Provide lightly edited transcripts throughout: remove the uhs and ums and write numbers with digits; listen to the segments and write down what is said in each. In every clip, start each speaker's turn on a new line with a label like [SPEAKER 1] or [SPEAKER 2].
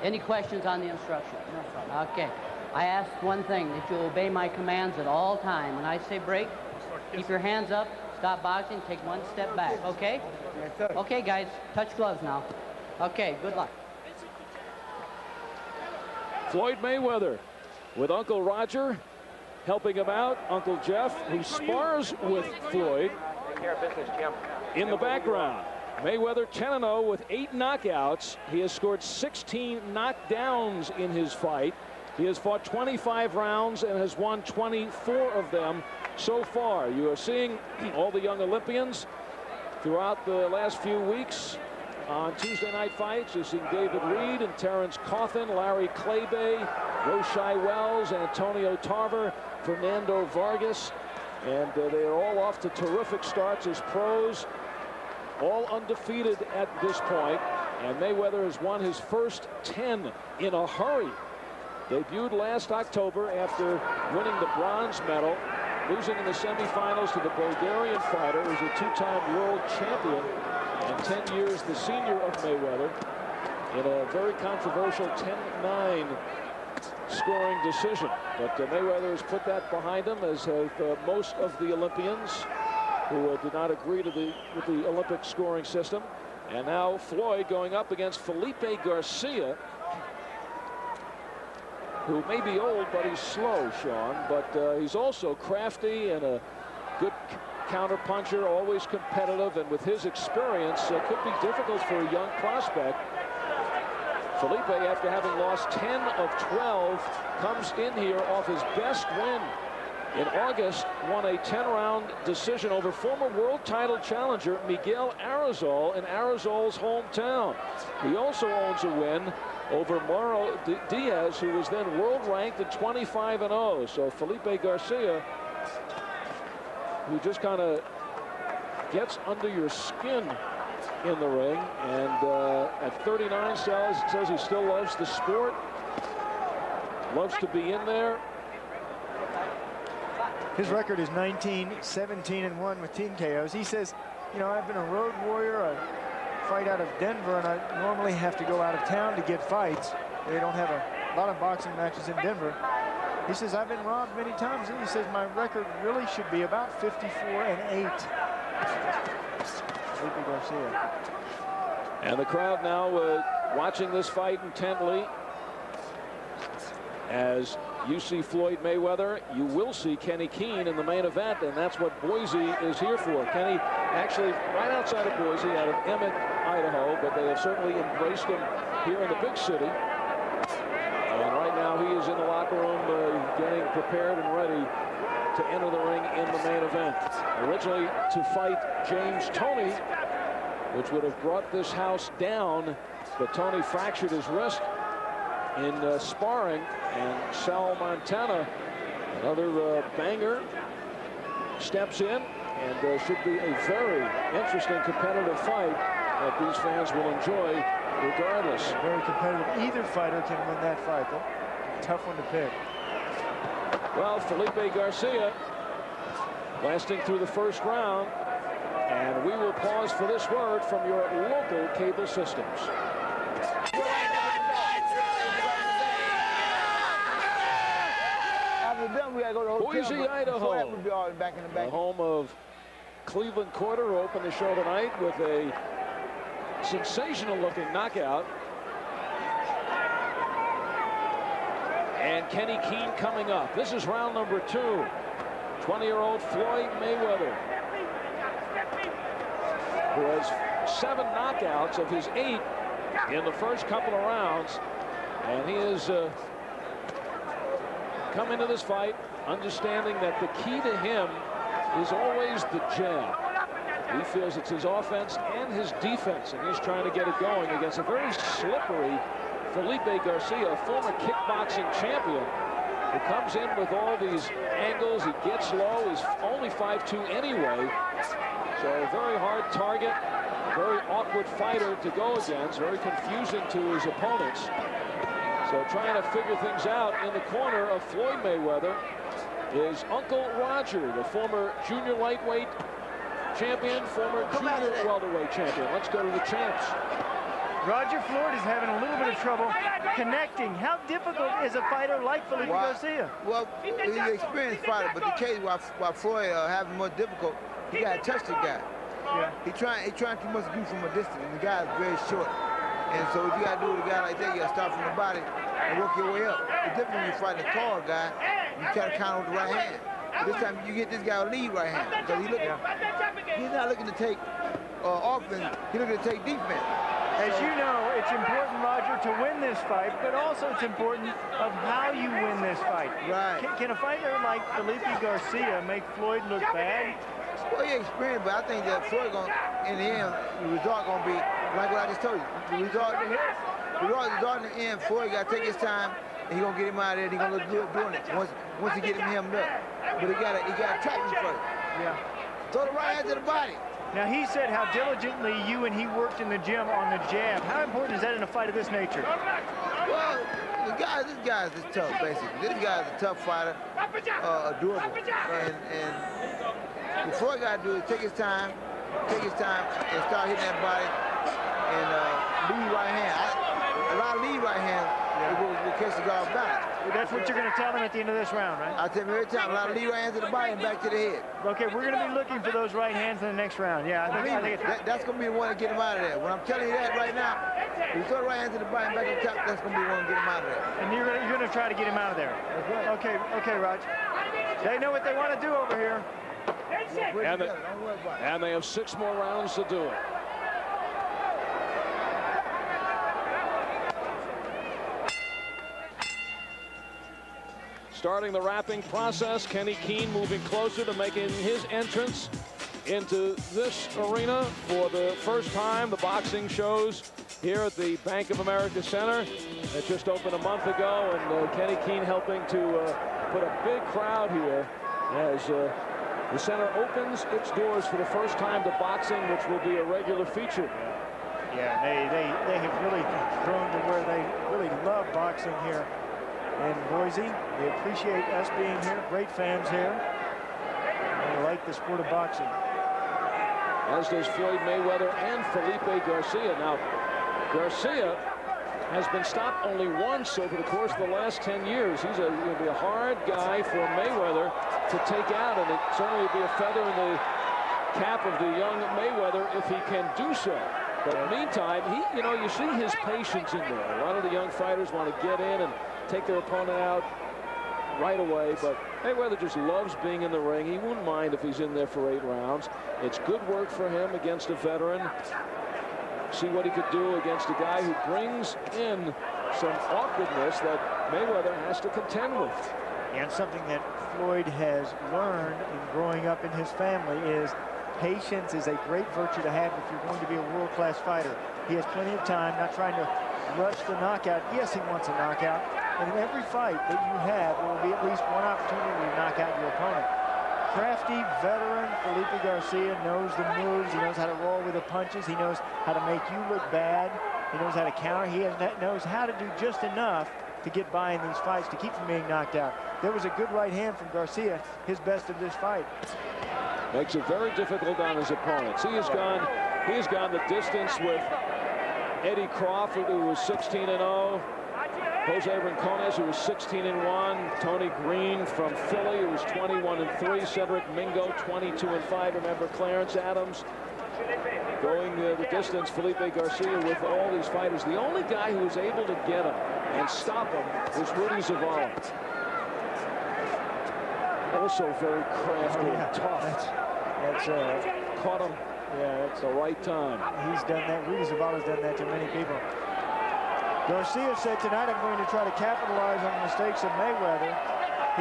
[SPEAKER 1] Any questions on the instructions?
[SPEAKER 2] No problem.
[SPEAKER 1] Okay. I ask one thing, that you obey my commands at all time. When I say break, keep your hands up, stop boxing, take one step back, okay?
[SPEAKER 2] Yes, sir.
[SPEAKER 1] Okay, guys, touch gloves now. Okay, good luck.
[SPEAKER 3] Floyd Mayweather with Uncle Roger helping him out. Uncle Jeff, who spars with Floyd,
[SPEAKER 4] Take care of business, Jim.
[SPEAKER 3] in the background. Mayweather 10-0 with 8 knockouts. He has scored 16 knockdowns in his fight. He has fought 25 rounds and has won 24 of them so far. You are seeing all the young Olympians throughout the last few weeks on Tuesday night fights. You're seeing David Reed and Terrence Coffin, Larry Claybay, Roshai Wells, Antonio Tarver, Fernando Vargas, and they are all off to terrific starts as pros, all undefeated at this point, and Mayweather has won his first 10 in a hurry. Debuted last October after winning the bronze medal, losing in the semifinals to the Bulgarian fighter who's a 2-time world champion and 10 years the senior of Mayweather in a very controversial 10-9 scoring decision. But Mayweather has put that behind him, as have most of the Olympians who did not agree with the Olympic scoring system. And now Floyd going up against Felipe Garcia, who may be old, but he's slow, Sean. But he's also crafty and a good counter puncher, always competitive, and with his experience, it could be difficult for a young prospect. Felipe, after having lost 10 of 12, comes in here off his best win in August, won a 10-round decision over former world title challenger Miguel Arizol in Arizol's hometown. He also owns a win over Mauro Diaz, who was then world ranked at 25-0. So Felipe Garcia, who just kind of gets under your skin in the ring, and at 39 says he still loves the sport, loves to be in there.
[SPEAKER 2] His record is 19-17-1 with team KOs. He says, you know, I've been a road warrior. I fight out of Denver, and I normally have to go out of town to get fights. They don't have a lot of boxing matches in Denver. He says, I've been robbed many times. And he says, my record really should be about 54-8. Felipe Garcia.
[SPEAKER 3] And the crowd now watching this fight intently. As you see Floyd Mayweather, you will see Kenny Keene in the main event, and that's what Boise is here for. Kenny actually right outside of Boise, out of Emmett, Idaho, but they have certainly embraced him here in the big city. And right now he is in the locker room getting prepared and ready to enter the ring in the main event. Originally to fight James Toney, which would have brought this house down, but Toney fractured his wrist in sparring, and Sal Montana, another banger, steps in, and should be a very interesting competitive fight that these fans will enjoy regardless.
[SPEAKER 2] Very competitive. Either fighter can win that fight, though. Tough one to pick.
[SPEAKER 3] Well, Felipe Garcia lasting through the first round, and we will pause for this word from your local cable systems. Boise, Idaho, the home of Cleveland Porter, who opened the show tonight with a sensational-looking knockout. And Kenny Keene coming up. This is round number 2. 20-year-old Floyd Mayweather, who has 7 knockouts of his 8 in the first couple of rounds. And he is come into this fight understanding that the key to him is always the jab. He feels it's his offense and his defense, and he's trying to get it going against a very slippery Felipe Garcia, a former kickboxing champion, who comes in with all these angles. He gets low. He's only 5'2" anyway. So a very hard target, very awkward fighter to go against, very confusing to his opponents. So trying to figure things out in the corner of Floyd Mayweather is Uncle Roger, the former junior lightweight champion, former junior welterweight champion. Let's go to the champs.
[SPEAKER 2] Roger Floyd is having a little bit of trouble connecting. How difficult is a fighter like Felipe Garcia?
[SPEAKER 4] Well, he's an experienced fighter, but the case why Floyd having more difficult, he got to touch the guy.
[SPEAKER 2] Yeah.
[SPEAKER 4] He trying too much to do from a distance, and the guy is very short. And so what you got to do with a guy like that, you got to start from the body and work your way up. It's different when you're fighting a tall guy, you try to counter with the right hand. But this time you get this guy a lead right hand, because he's not looking to take offense, he's looking to take defense.
[SPEAKER 2] As you know, it's important, Roger, to win this fight, but also it's important of how you win this fight.
[SPEAKER 4] Right.
[SPEAKER 2] Can a fighter like Felipe Garcia make Floyd look bad?
[SPEAKER 4] Well, he's experienced, but I think that Floyd in the end, the result gonna be like what I just told you. The result in the end, Floyd got to take his time, and he gonna get him out of there. And he gonna look good doing it once he get him hemmed up. But he gotta trap him first.
[SPEAKER 2] Yeah.
[SPEAKER 4] Throw the right hand to the body.
[SPEAKER 2] Now, he said how diligently you and he worked in the gym on the jab. How important is that in a fight of this nature?
[SPEAKER 4] Well, this guy is just tough, basically. This guy is a tough fighter, durable. And what Floyd got to do is take his time, and start hitting that body, and lead right hand. A lot of lead right hand will catch the guy off balance.
[SPEAKER 2] That's what you're going to tell him at the end of this round, right?
[SPEAKER 4] I tell him every time, a lot of lead right hands to the body and back to the head.
[SPEAKER 2] Okay, we're going to be looking for those right hands in the next round. Yeah, I think
[SPEAKER 4] that's going to be the one to get him out of there. When I'm telling you that right now, if you throw the right hand to the body and back on top, that's going to be the one to get him out of there.
[SPEAKER 2] And you're going to try to get him out of there.
[SPEAKER 4] That's right.
[SPEAKER 2] Okay, Raj. They know what they want to do over here.
[SPEAKER 3] And they have 6 more rounds to do it. Starting the wrapping process, Kenny Keene moving closer to making his entrance into this arena for the first time. The boxing shows here at the Bank of America Center. It just opened a month ago, and Kenny Keene helping to put a big crowd here as the center opens its doors for the first time to boxing, which will be a regular feature.
[SPEAKER 2] Yeah, they have really grown to where they really love boxing here in Boise. They appreciate us being here. Great fans here. And they like the sport of boxing.
[SPEAKER 3] As does Floyd Mayweather and Felipe Garcia. Now, Garcia has been stopped only once over the course of the last 10 years. He's going to be a hard guy for Mayweather to take out, and it certainly would be a feather in the cap of the young Mayweather if he can do so. But in the meantime, you see his patience in there. A lot of the young fighters want to get in and take their opponent out right away, but Mayweather just loves being in the ring. He wouldn't mind if he's in there for 8 rounds. It's good work for him against a veteran. See what he could do against a guy who brings in some awkwardness that Mayweather has to contend with.
[SPEAKER 2] And something that Floyd has learned in growing up in his family is patience is a great virtue to have if you're going to be a world-class fighter. He has plenty of time, not trying to rush the knockout. Yes, he wants a knockout. And in every fight that you have, there will be at least one opportunity to knock out your opponent. Crafty veteran Felipe Garcia knows the moves. He knows how to roll with the punches. He knows how to make you look bad. He knows how to counter. He knows how to do just enough to get by in these fights to keep from being knocked out. There was a good right hand from Garcia, his best of this fight.
[SPEAKER 3] Makes it very difficult on his opponents. He has gone the distance with Eddie Crawford, who was 16-0. Jose Rincones, who was 16-1. Tony Green from Philly, who was 21-3. Cedric Mingo, 22-5. Remember Clarence Adams going the distance. Felipe Garcia with all these fighters. The only guy who was able to get him and stop him was Rudy Zavala. Also very crafty and tough. That's caught him. Yeah, it's the right time.
[SPEAKER 2] He's done that. Rudy Zavala's done that to many people. Garcia said tonight, I'm going to try to capitalize on the mistakes of Mayweather.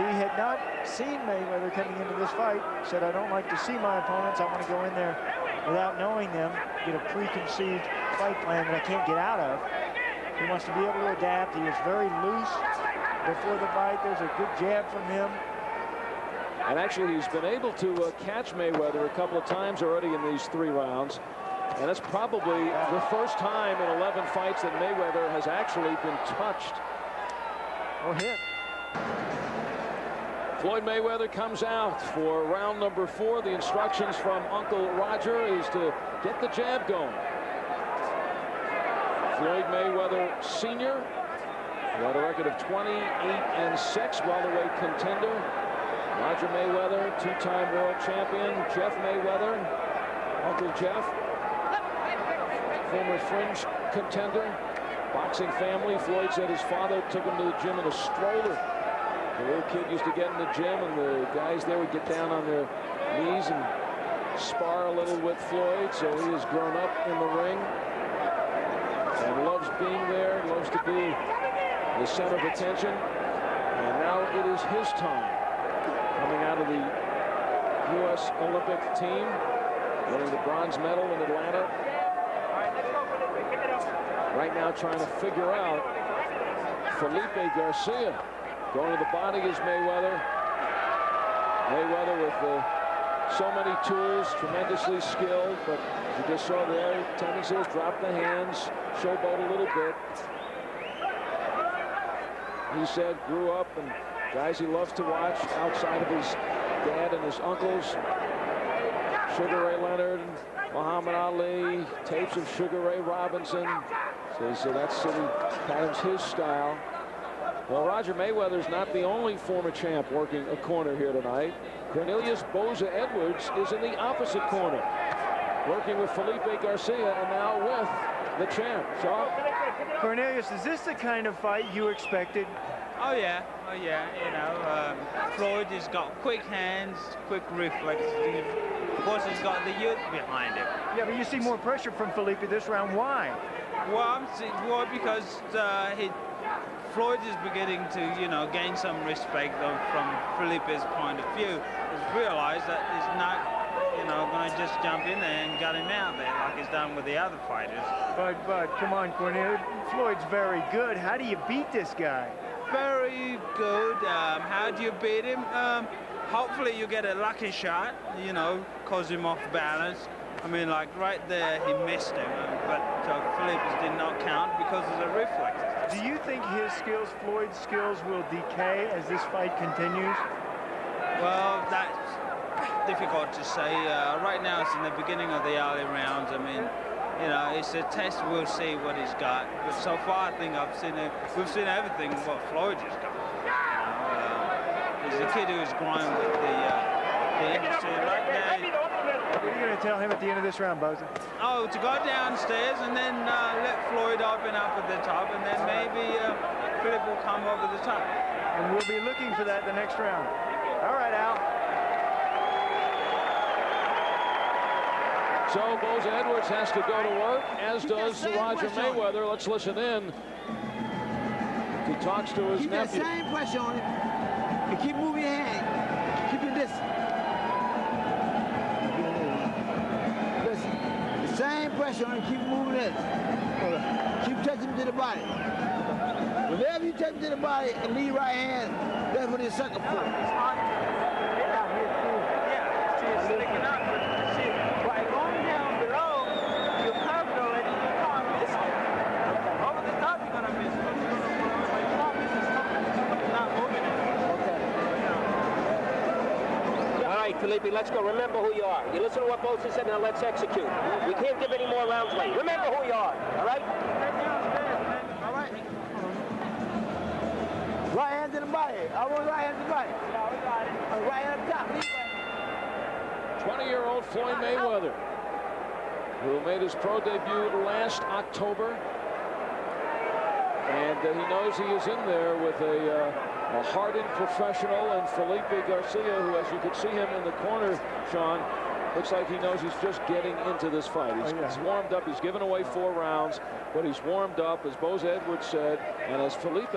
[SPEAKER 2] He had not seen Mayweather coming into this fight. Said, I don't like to see my opponents. I want to go in there without knowing them, get a preconceived fight plan that I can't get out of. He wants to be able to adapt. He is very loose before the fight. There's a good jab from him.
[SPEAKER 3] And actually, he's been able to catch Mayweather a couple of times already in these 3 rounds. And that's probably the first time in 11 fights that Mayweather has actually been touched
[SPEAKER 2] or hit.
[SPEAKER 3] Floyd Mayweather comes out for round number 4. The instructions from Uncle Roger is to get the jab going. Floyd Mayweather Sr., who had a record of 28-6, welterweight contender. Roger Mayweather, two-time world champion. Jeff Mayweather, Uncle Jeff, former fringe contender. Boxing family. Floyd said his father took him to the gym in a stroller. The little kid used to get in the gym, and the guys there would get down on their knees and spar a little with Floyd. So he has grown up in the ring and loves being there, loves to be the center of attention. And now it is his time, coming out of the U.S. Olympic team, winning the bronze medal in Atlanta. Right now trying to figure out Felipe Garcia. Going to the body is Mayweather. Mayweather with so many tools, tremendously skilled, but you just saw there, tendency is drop the hands, showboat a little bit. He said grew up, and guys he loves to watch outside of his dad and his uncles. Sugar Ray Leonard, Muhammad Ali, tapes of Sugar Ray Robinson. So that's patterns his style. Well, Roger Mayweather is not the only former champ working a corner here tonight. Cornelius Boza Edwards is in the opposite corner, working with Felipe Garcia, and now with the champ. Shaw?
[SPEAKER 2] Cornelius, is this the kind of fight you expected?
[SPEAKER 5] Oh yeah. You know, Floyd has got quick hands, quick reflexes. Of course, he's got the youth behind him.
[SPEAKER 2] Yeah, but you see more pressure from Felipe this round. Why?
[SPEAKER 5] Well, because Floyd is beginning to, you know, gain some respect from Felipe's point of view. He's realized that he's not, you know, going to just jump in there and gut him out there like he's done with the other fighters.
[SPEAKER 2] But come on, Cornelius. Floyd's very good. How do you beat this guy?
[SPEAKER 5] Very good. How do you beat him? Hopefully you get a lucky shot, you know, cause him off balance. I mean, like right there, he missed him, but Felipe's did not count because of the reflexes.
[SPEAKER 2] Do you think his skills, Floyd's skills, will decay as this fight continues?
[SPEAKER 5] Well, that's difficult to say. Right now, it's in the beginning of the early rounds. I mean, you know, it's a test. We'll see what he's got. But so far, I think we've seen everything what Floyd has got. He's a kid who's growing with the industry right now.
[SPEAKER 2] What are you going to tell him at the end of this round, Boza?
[SPEAKER 5] Oh, to go downstairs and then let Floyd open up at the top, and then maybe Philip will come over the top.
[SPEAKER 2] And we'll be looking for that the next round. All right, Al.
[SPEAKER 3] So Boza Edwards has to go to work, as does Roger Mayweather. Let's listen in. He talks to his nephew.
[SPEAKER 4] Keep that same pressure on him. And keep moving your hand. Keep your distance. The same pressure on him. Keep moving this. Keep touching him to the body. Whenever you touch him to the body and lead right hand, that's what he's sucker for.
[SPEAKER 6] Felipe, let's go. Remember who you are. You listen to what Boza said, now let's execute. We can't give any more rounds late. Remember who you are, all right?
[SPEAKER 4] All right. Right hand to the body. I want right hand to the body. Right hand up top.
[SPEAKER 3] 20-year-old Floyd Mayweather, who made his pro debut last October. And he knows he is in there with a hardened professional, and Felipe Garcia, who, as you could see him in the corner, Sean, looks like he knows he's just getting into this fight. He's warmed up. He's given away 4 rounds, but he's warmed up, as Boza Edwards said, and as Felipe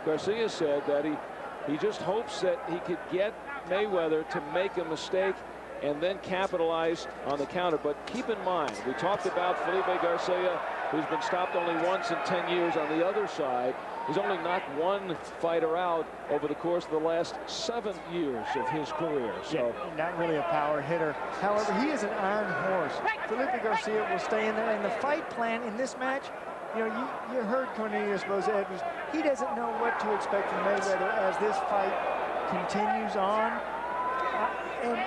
[SPEAKER 3] Garcia said, that he just hopes that he could get Mayweather to make a mistake and then capitalize on the counter. But keep in mind, we talked about Felipe Garcia, who's been stopped only once in 10 years on the other side. He's only knocked one fighter out over the course of the last 7 years of his career. So
[SPEAKER 2] not really a power hitter. However, he is an iron horse. Felipe Garcia will stay in there. And the fight plan in this match, you know, you heard Cornelius Boza Edwards. He doesn't know what to expect from Mayweather as this fight continues on. And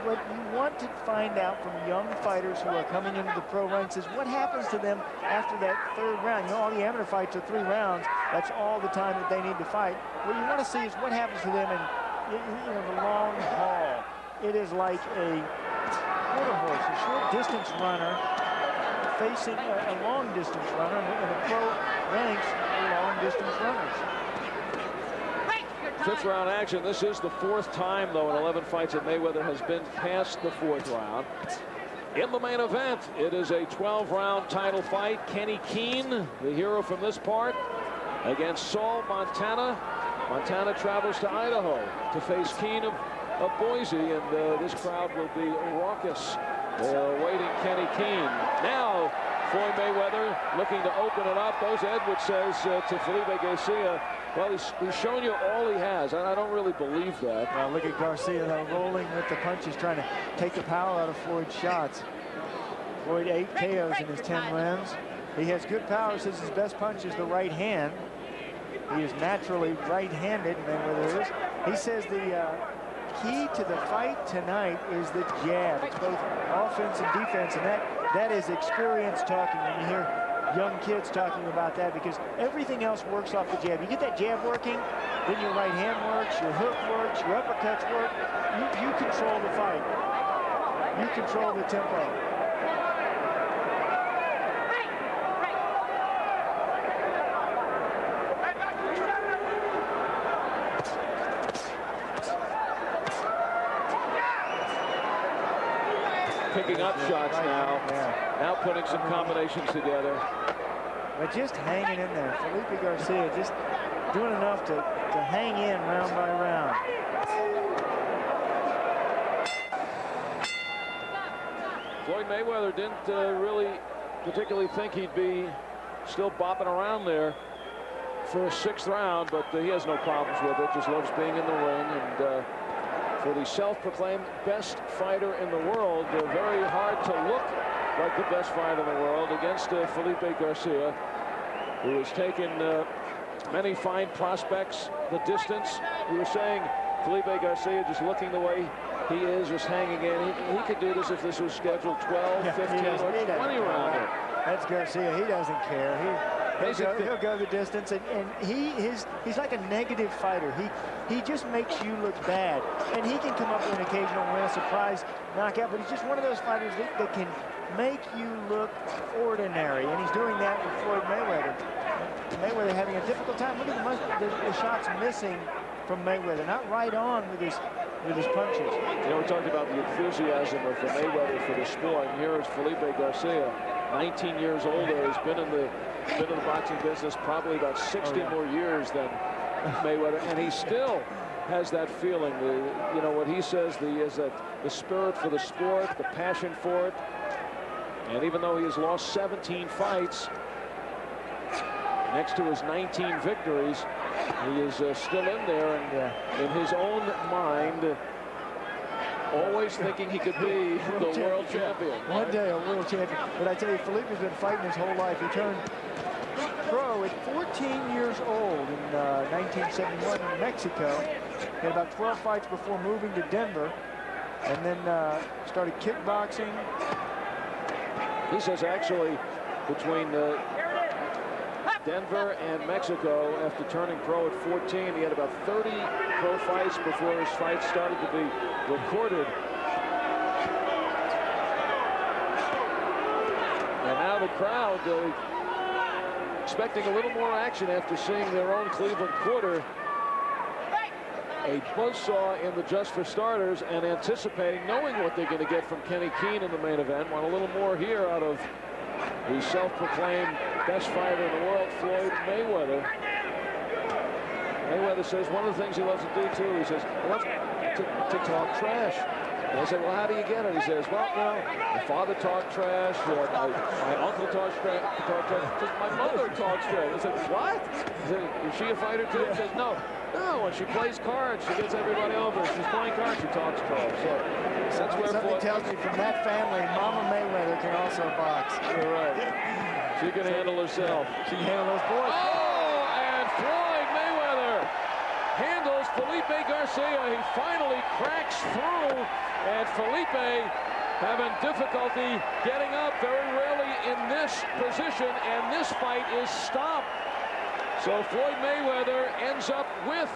[SPEAKER 2] what you want to find out from young fighters who are coming into the pro ranks is what happens to them after that third round. You know, all the amateur fights are 3 rounds. That's all the time that they need to fight. What you want to see is what happens to them in the long haul. It is like a quarter horse, a short distance runner facing a long distance runner, and the pro ranks are long distance runners.
[SPEAKER 3] 5th round action. This is the 4th time, though, in 11 fights that Mayweather has been past the 4th round. In the main event, it is a 12-round title fight. Kenny Keene, the hero from this part, against Saul Montana. Montana travels to Idaho to face Keene of Boise, and this crowd will be raucous. They are awaiting Kenny Keene. Now, Floyd Mayweather looking to open it up. Boza Edwards says to Felipe Garcia, well, he's shown you all he has, and I don't really believe that.
[SPEAKER 2] Well, look at Garcia, though, rolling with the punches, trying to take the power out of Floyd's shots. Floyd 8 KOs in his 10 wins. He has good power, since his best punch is the right hand. He is naturally right-handed, Mayweather is. He says the key to the fight tonight is the jab. It's both offense and defense, and that is experience talking when you hear young kids talking about that, because everything else works off the jab. You get that jab working, then your right hand works, your hook works, your uppercuts work. You control the fight. You control the tempo.
[SPEAKER 3] Picking up shots now. Yeah. Now putting some combinations together.
[SPEAKER 2] But just hanging in there. Felipe Garcia just doing enough to hang in round by round.
[SPEAKER 3] Floyd Mayweather didn't really particularly think he'd be still bopping around there for a 6th round, but he has no problems with it. Just loves being in the ring, and for the self-proclaimed best fighter in the world, very hard to look like the best fighter in the world against Felipe Garcia, who has taken many fine prospects the distance. We were saying Felipe Garcia, just looking the way he is, just hanging in. He could do this if this was scheduled 12, 15, or 20 rounder.
[SPEAKER 2] That's Garcia. He doesn't care. He'll go the distance, and he's like a negative fighter. He just makes you look bad, and he can come up with an occasional win, a surprise knockout, but he's just one of those fighters that can make you look ordinary, and he's doing that with Floyd Mayweather. Mayweather having a difficult time. Look at the shots missing from Mayweather, not right on with his punches.
[SPEAKER 3] You know, we talked about the enthusiasm of Mayweather for the sport, and here is Felipe Garcia, 19 years older, has been in the boxing business probably about 60 more years than Mayweather, and he still has that feeling. You know what he says is that the spirit for the sport, the passion for it, and even though he has lost 17 fights, next to his 19 victories, he is still in there, and in his own mind, always thinking he could be the world champion.
[SPEAKER 2] One day a world champion. But I tell you, Felipe's been fighting his whole life. He turned pro at 14 years old in 1971 in Mexico. He had about 12 fights before moving to Denver, and then started kickboxing.
[SPEAKER 3] He says actually between Denver and Mexico, after turning pro at 14, he had about 30 pro fights before his fights started to be recorded. And now the crowd expecting a little more action after seeing their own Cleveland quarter. A buzzsaw in the Just for Starters, and anticipating, knowing what they're going to get from Kenny Keene in the main event. Want a little more here out of the self-proclaimed best fighter in the world, Floyd Mayweather. Mayweather says one of the things he loves to do, too, he says, he loves to talk trash. And I said, well, how do you get it? He says, well, you know, my father talked trash, my uncle talks trash, my mother talks trash. I said, what? I said, is she a fighter, too? He says, no, when she plays cards, she gets everybody over. If she's playing cards, she talks trash. So that's where
[SPEAKER 2] something tells me from that family, Mama Mayweather can also box.
[SPEAKER 3] You're right. She can handle herself.
[SPEAKER 2] She can handle those boys.
[SPEAKER 3] Oh, and Floyd Mayweather handles Felipe Garcia. He finally cracks through, and Felipe having difficulty getting up very rarely in this position, and this fight is stopped. So Floyd Mayweather ends up with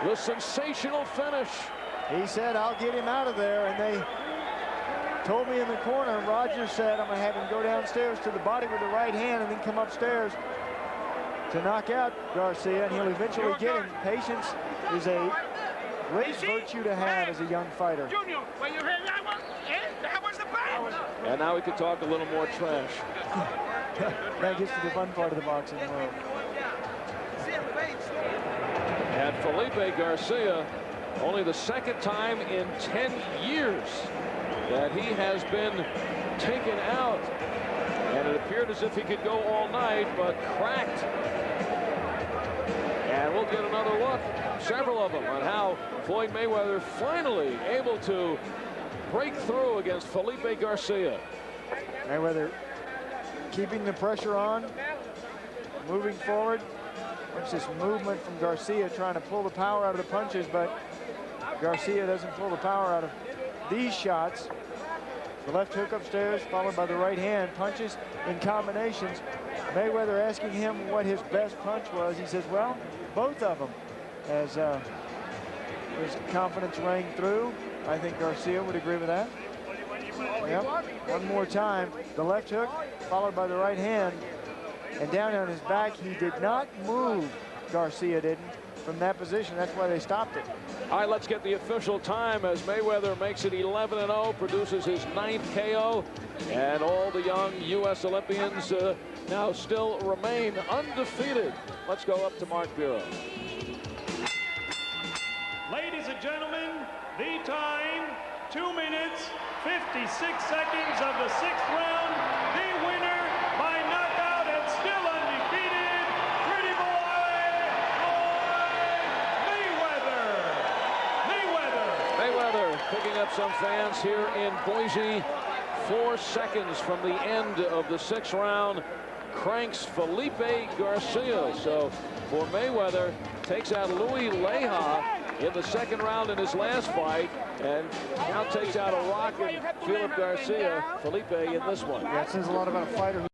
[SPEAKER 3] the sensational finish.
[SPEAKER 2] He said, I'll get him out of there, and they told me in the corner, Roger said, I'm going to have him go downstairs to the body with the right hand and then come upstairs to knock out Garcia, and he'll eventually get him. Patience is a great virtue to have as a young fighter.
[SPEAKER 3] And now we can talk a little more trash.
[SPEAKER 2] That gets to the fun part of the boxing world.
[SPEAKER 3] And Felipe Garcia, only the second time in 10 years that he has been taken out. And it appeared as if he could go all night, but cracked. And we'll get another look, several of them, on how Floyd Mayweather finally able to break through against Felipe Garcia.
[SPEAKER 2] Mayweather keeping the pressure on, moving forward. Watch this movement from Garcia, trying to pull the power out of the punches, but Garcia doesn't pull the power out of these shots. The left hook upstairs, followed by the right hand. Punches in combinations. Mayweather asking him what his best punch was. He says, well, both of them. As his confidence rang through. I think Garcia would agree with that. Yep. One more time. The left hook, followed by the right hand. And down on his back, he did not move. Garcia didn't from that position. That's why they stopped it.
[SPEAKER 3] All right, let's get the official time as Mayweather makes it 11-0, produces his 9th KO, and all the young U.S. Olympians now still remain undefeated. Let's go up to Mark Bureau.
[SPEAKER 7] Ladies and gentlemen, the time, 2 minutes, 56 seconds of the 6th round. The winner by knockout and still undefeated, Pretty Boy, Floyd Mayweather.
[SPEAKER 3] Mayweather picking up some fans here in Boise. 4 seconds from the end of the 6th round, cranks Felipe Garcia. So for Mayweather, takes out Louie Leija in the 2nd round in his last fight, and now takes out a rocking Felipe Garcia, Felipe, in this one.
[SPEAKER 2] That says a lot about a fighter who